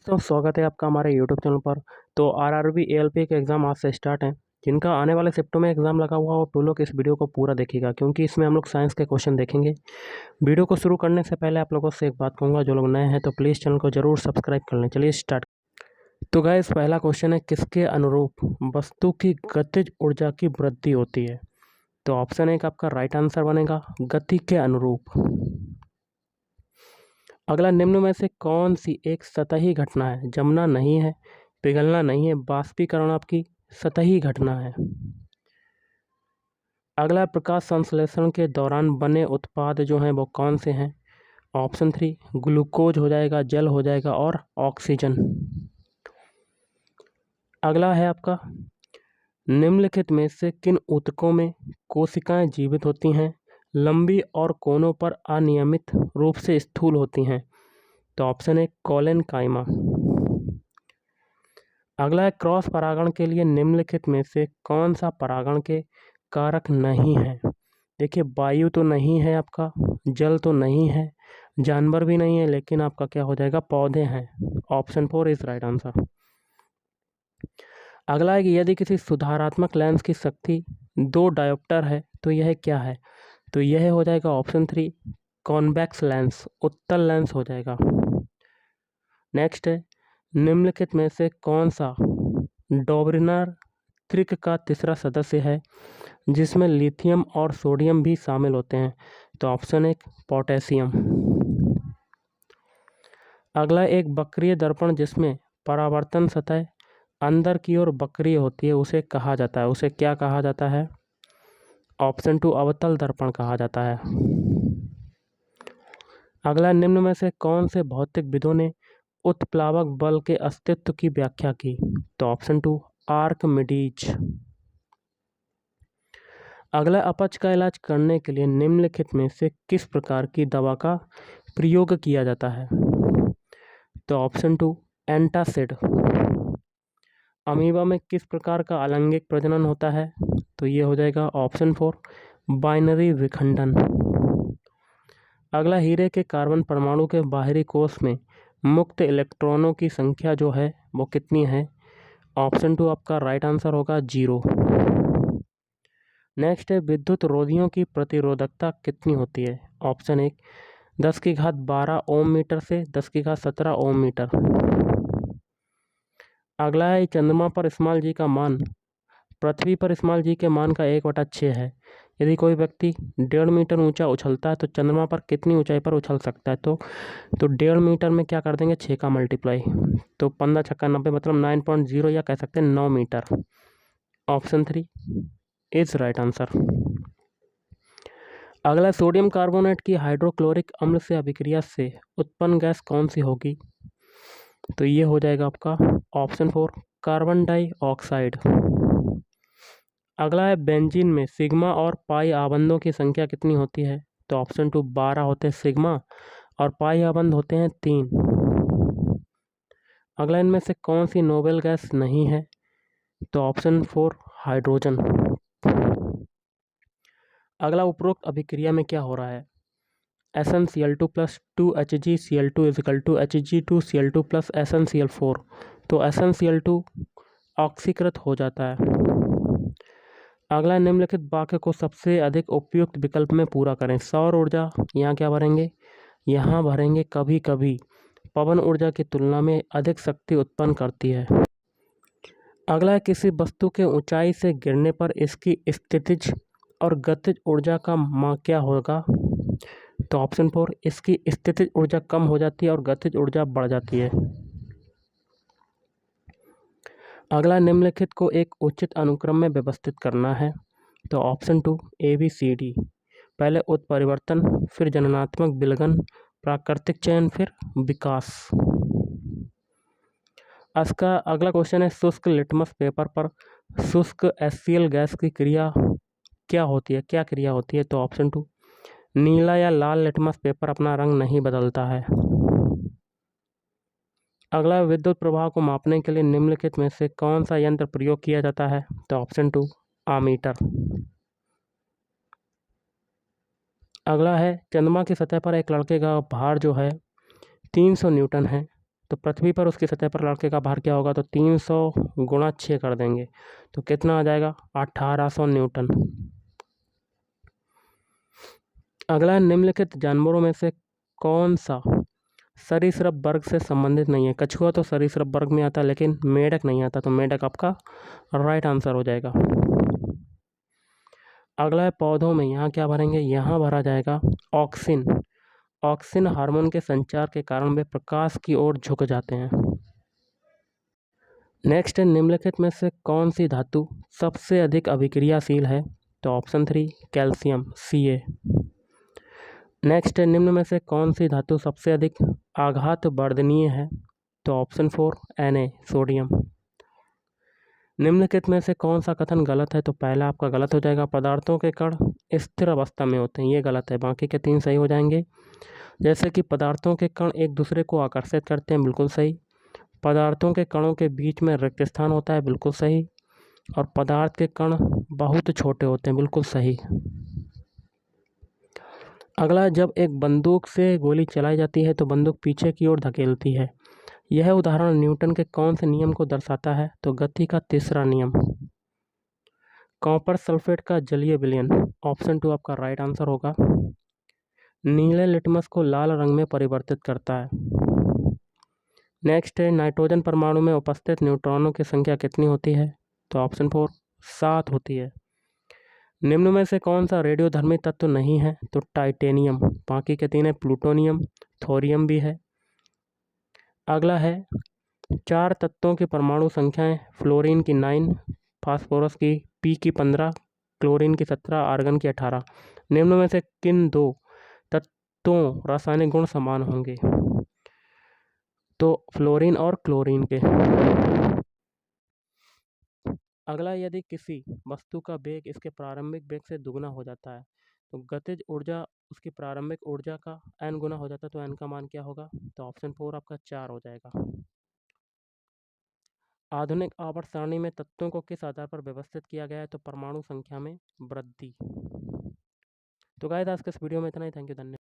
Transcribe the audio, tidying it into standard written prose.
तो स्वागत है आपका हमारे यूट्यूब चैनल पर। तो आरआरबी एएलपी के एग्ज़ाम आज से स्टार्ट हैं। जिनका आने वाले शिफ्टों में एग्ज़ाम लगा हुआ हो वो लोग इस वीडियो को पूरा देखिएगा, क्योंकि इसमें हम लोग साइंस के क्वेश्चन देखेंगे। वीडियो को शुरू करने से पहले आप लोगों से एक बात कहूँगा, जो लोग नए हैं तो प्लीज़ चैनल को ज़रूर सब्सक्राइब कर लें। चलिए स्टार्ट। तो गाइस, पहला क्वेश्चन है, किसके अनुरूप वस्तु की गतिज ऊर्जा की वृद्धि होती है? तो ऑप्शन एक आपका राइट आंसर बनेगा, गति के अनुरूप। अगला, निम्न में से कौन सी एक सतही घटना है? जमना नहीं है, पिघलना नहीं है, बाष्पीकरण आपकी सतही घटना है। अगला, प्रकाश संश्लेषण के दौरान बने उत्पाद जो हैं वो कौन से हैं? ऑप्शन 3 ग्लूकोज हो जाएगा, जल हो जाएगा और ऑक्सीजन। अगला है आपका, निम्नलिखित में से किन ऊतकों में कोशिकाएं जीवित होती हैं, लंबी और कोनों पर अनियमित रूप से स्थूल होती हैं? तो ऑप्शन है कोलेनकाइमा। अगला है, क्रॉस परागण के लिए निम्नलिखित में से कौन सा परागण के कारक नहीं है? देखिए, वायु तो नहीं है आपका, जल तो नहीं है, जानवर भी नहीं है, लेकिन आपका क्या हो जाएगा, पौधे हैं। Option 4 is right answer. अगला है कि यदि किसी सुधारात्मक लेंस की शक्ति 2 डायोप्टर है तो यह क्या है? तो यह हो जाएगा ऑप्शन 3 कॉन्वेक्स लेंस, उत्तल लेंस हो जाएगा। नेक्स्ट है, निम्नलिखित में से कौन सा डॉबरिनर त्रिक का तीसरा सदस्य है जिसमें लिथियम और सोडियम भी शामिल होते हैं? तो ऑप्शन 1 पोटेशियम। अगला, एक वक्रीय दर्पण जिसमें परावर्तन सतह अंदर की ओर वक्रीय होती है उसे कहा जाता है, उसे क्या कहा जाता है? ऑप्शन 2 अवतल दर्पण कहा जाता है। अगला, निम्न में से कौन से भौतिकविदों ने उत्प्लावक बल के अस्तित्व की व्याख्या की? तो ऑप्शन 2 आर्कमिडीज। अगला, अपच का इलाज करने के लिए निम्नलिखित में से किस प्रकार की दवा का प्रयोग किया जाता है? तो ऑप्शन 2 एंटासिड। अमीबा में किस प्रकार का अलैंगिक प्रजनन होता है? तो ये हो जाएगा ऑप्शन 4 बाइनरी विखंडन। अगला, हीरे के कार्बन परमाणु के बाहरी कोश में मुक्त इलेक्ट्रॉनों की संख्या जो है वो कितनी है? ऑप्शन 2 आपका राइट आंसर होगा 0। नेक्स्ट है, विद्युत रोधियों की प्रतिरोधकता कितनी होती है? ऑप्शन 1 10⁻12 ओम मीटर से 10⁻17 ओम मीटर। अगला है, चंद्रमा पर स्मॉल जी का मान पृथ्वी पर स्मॉल जी के मान का 1/6 है। यदि कोई व्यक्ति 1.5 मीटर ऊंचा उछलता है तो चंद्रमा पर कितनी ऊंचाई पर उछल सकता है? तो 1.5 मीटर में क्या कर देंगे, 6 का मल्टीप्लाई, तो 15 छक्का 90 मतलब 9.0 या कह सकते हैं 9 metre. Option 3 is right answer. अगला, सोडियम कार्बोनेट की हाइड्रोक्लोरिक अम्ल से अभिक्रिया से उत्पन्न गैस कौन सी होगी? तो ये हो जाएगा आपका ऑप्शन 4 कार्बन डाइऑक्साइड। अगला है, बेंजीन में सिग्मा और पाई आबंधों की संख्या कितनी होती है? तो ऑप्शन 2 12 होते हैं सिग्मा और पाई आबंध होते हैं 3। अगला, इनमें से कौन सी नोबेल गैस नहीं है? तो ऑप्शन 4 हाइड्रोजन। अगला, उपरोक्त अभिक्रिया में क्या हो रहा है? SnCl2 plus 2HgCl2 is equal to Hg2Cl2 plus SnCl4। तो SnCl2 ऑक्सीकृत हो जाता है। अगला, निम्नलिखित वाक्य को सबसे अधिक उपयुक्त विकल्प में पूरा करें। सौर ऊर्जा यहाँ क्या भरेंगे, यहाँ भरेंगे कभी कभी पवन ऊर्जा की तुलना में अधिक शक्ति उत्पन्न करती है। अगला, किसी वस्तु के ऊंचाई से गिरने पर इसकी स्थितिज और गतिज ऊर्जा का मान क्या होगा? तो ऑप्शन 4 इसकी स्थितिज ऊर्जा कम हो जाती है और गतिज ऊर्जा बढ़ जाती है। अगला, निम्नलिखित को एक उचित अनुक्रम में व्यवस्थित करना है। तो ऑप्शन 2 ABCD, पहले उत्परिवर्तन, फिर जननात्मक विलगन, प्राकृतिक चयन, फिर विकास। इसका अगला क्वेश्चन है, शुष्क लिटमस पेपर पर शुष्क HCl गैस की क्रिया क्या होती है, क्या क्रिया होती है? तो ऑप्शन 2 नीला या लाल लिटमस पेपर अपना रंग नहीं बदलता है। अगला, विद्युत प्रवाह को मापने के लिए निम्नलिखित में से कौन सा यंत्र प्रयोग किया जाता है? तो ऑप्शन 2 आमीटर। अगला है, चंद्रमा की सतह पर एक लड़के का भार जो है 300 न्यूटन है, तो पृथ्वी पर उसकी सतह पर लड़के का भार क्या होगा, तो 300 गुणा 6 कर देंगे तो कितना आ जाएगा, 1800 न्यूटन। अगला, निम्नलिखित जानवरों में से कौन सा सरीसृप वर्ग से संबंधित नहीं है। कछुआ तो सरीसृप वर्ग में आता है लेकिन मेढक नहीं आता, तो मेढक आपका राइट आंसर हो जाएगा। अगला है पौधों में, यहाँ क्या भरेंगे, यहाँ भरा जाएगा ऑक्सिन। ऑक्सिन हार्मोन के संचार के कारण वे प्रकाश की ओर झुक जाते हैं। नेक्स्ट है, निम्नलिखित में से कौन सी धातु सबसे अधिक अभिक्रियाशील है, तो ऑप्शन 3 कैल्शियम Ca। नेक्स्ट है, निम्न में से कौन सी धातु सबसे अधिक आघात वर्धनीय है, तो ऑप्शन 4 Na सोडियम। निम्नलिखित में से कौन सा कथन गलत है, तो पहला आपका गलत हो जाएगा, पदार्थों के कण स्थिर अवस्था में होते हैं, ये गलत है, बाकी के 3 सही हो जाएंगे। जैसे कि पदार्थों के कण एक दूसरे को आकर्षित करते हैं, बिल्कुल सही। पदार्थों के कणों के बीच में रिक्त स्थान होता है, बिल्कुल सही। और पदार्थ के कण बहुत छोटे होते हैं, बिल्कुल सही। अगला, जब एक बंदूक से गोली चलाई जाती है तो बंदूक पीछे की ओर धकेलती है, यह उदाहरण न्यूटन के कौन से नियम को दर्शाता है, तो गति का तीसरा नियम। कॉपर सल्फेट का जलीय विलयन, ऑप्शन 2 आपका राइट आंसर होगा। नीले लिटमस को लाल रंग में परिवर्तित करता है। नेक्स्ट है, नाइट्रोजन परमाणु में उपस्थित न्यूट्रॉनों की संख्या कितनी होती है, तो ऑप्शन 4 7 होती है। निम्न में से कौन सा रेडियोधर्मी तत्व नहीं है, तो टाइटेनियम, बाकी के 3 है प्लूटोनियम, थोरियम भी है। अगला है, 4 तत्वों की परमाणु संख्याएं, फ्लोरीन की 9, फास्फोरस की P की 15, क्लोरीन की 17, आर्गन की 18। निम्न में से किन 2 तत्वों रासायनिक गुण समान होंगे, तो फ्लोरीन और क्लोरीन के। अगला, यदि किसी वस्तु का वेग इसके प्रारंभिक वेग से दुगुना हो जाता है तो गतिज ऊर्जा उसकी प्रारंभिक ऊर्जा का n गुना हो जाता है, तो n का मान क्या होगा, तो ऑप्शन 4 आपका 4 हो जाएगा। आधुनिक आवर्त सारणी में तत्वों को किस आधार पर व्यवस्थित किया गया है, तो परमाणु संख्या में वृद्धि। तो गाइस, आज के इस वीडियो में इतना ही। थैंक यू, धन्यवाद।